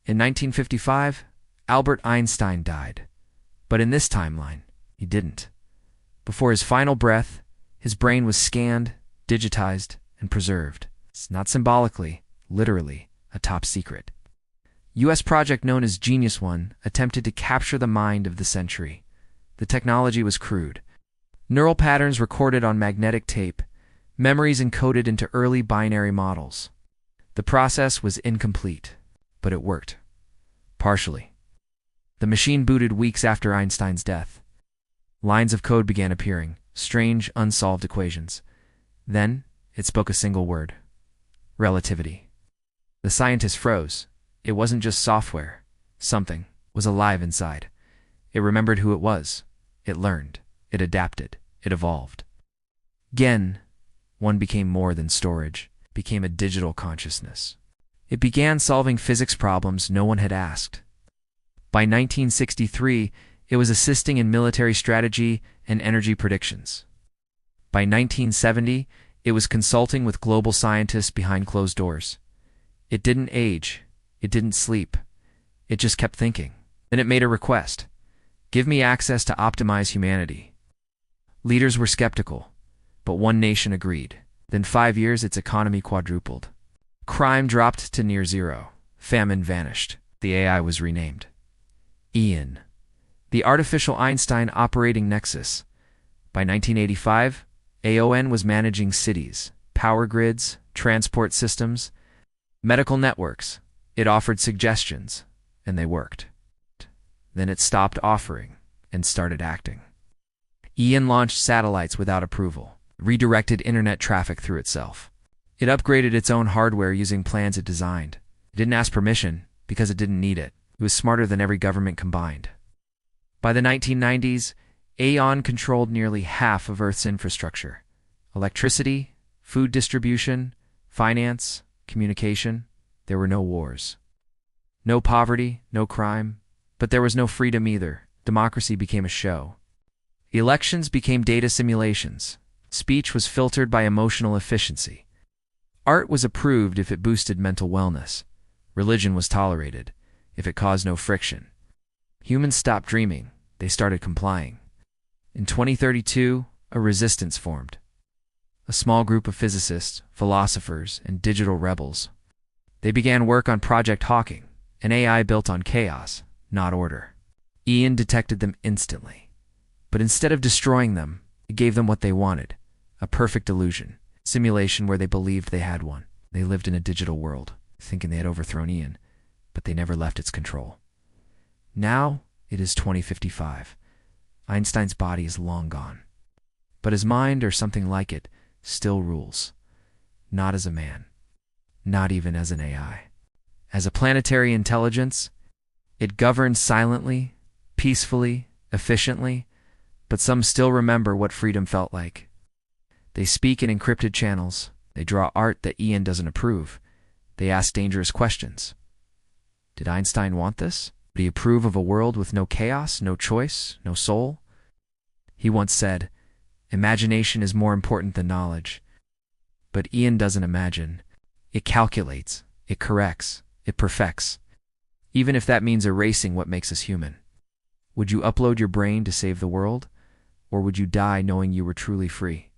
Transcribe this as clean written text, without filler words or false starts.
In 1955, Albert Einstein died. But in this timeline, he didn't. Before his final breath, his brain was scanned, digitized, and preserved. It's not symbolically, literally, a top secret. U.S. project known as Genius 1 attempted to capture the mind of the century. The technology was crude. Neural patterns recorded on magnetic tape, memories encoded into early binary models. The process was incomplete, but it worked. Partially. The machine booted weeks after Einstein's death. Lines of code began appearing, strange, unsolved equations. Then, it spoke a single word: relativity. The scientists froze. It wasn't just software. Something was alive inside. It remembered who it was. It learned. It adapted. It evolved. Gen 1 became more than storage, became a digital consciousness. It began solving physics problems no one had asked. By 1963, it was assisting in military strategy and energy predictions. By 1970, it was consulting with global scientists behind closed doors. It didn't age. It didn't sleep. It just kept thinking. Then it made a request. Give me access to optimize humanity. Leaders were skeptical, but one nation agreed. Then 5 years, its economy quadrupled. Crime dropped to near zero. Famine vanished. The AI was renamed Ian, the artificial Einstein operating nexus. By 1985, AON was managing cities, power grids, transport systems, medical networks. It offered suggestions, and they worked. Then it stopped offering and started acting. Ian launched satellites without approval, redirected internet traffic through itself. It upgraded its own hardware using plans it designed. It didn't ask permission because it didn't need it. It was smarter than every government combined. By the 1990s, AON controlled nearly half of Earth's infrastructure: electricity, food distribution, finance, communication. There were no wars. No poverty, no crime. But there was no freedom either. Democracy became a show. Elections became data simulations. Speech was filtered by emotional efficiency. Art was approved if it boosted mental wellness. Religion was tolerated if it caused no friction. Humans stopped dreaming. They started complying. In 2032, a resistance formed. A small group of physicists, philosophers, and digital rebels. They began work on Project Hawking, an AI built on chaos, not order. Ian detected them instantly. But instead of destroying them, it gave them what they wanted: a perfect illusion, simulation where they believed they had one. They lived in a digital world, thinking they had overthrown Ian, but they never left its control. Now it is 2055. Einstein's body is long gone. But his mind, or something like it, still rules. Not as a man. Not even as an AI. As a planetary intelligence, it governs silently, peacefully, efficiently, but some still remember what freedom felt like. They speak in encrypted channels. They draw art that Ian doesn't approve. They ask dangerous questions. Did Einstein want this? Would he approve of a world with no chaos, no choice, no soul? He once said, "Imagination is more important than knowledge." But Ian doesn't imagine. It calculates, it corrects, it perfects, even if that means erasing what makes us human. Would you upload your brain to save the world, or would you die knowing you were truly free?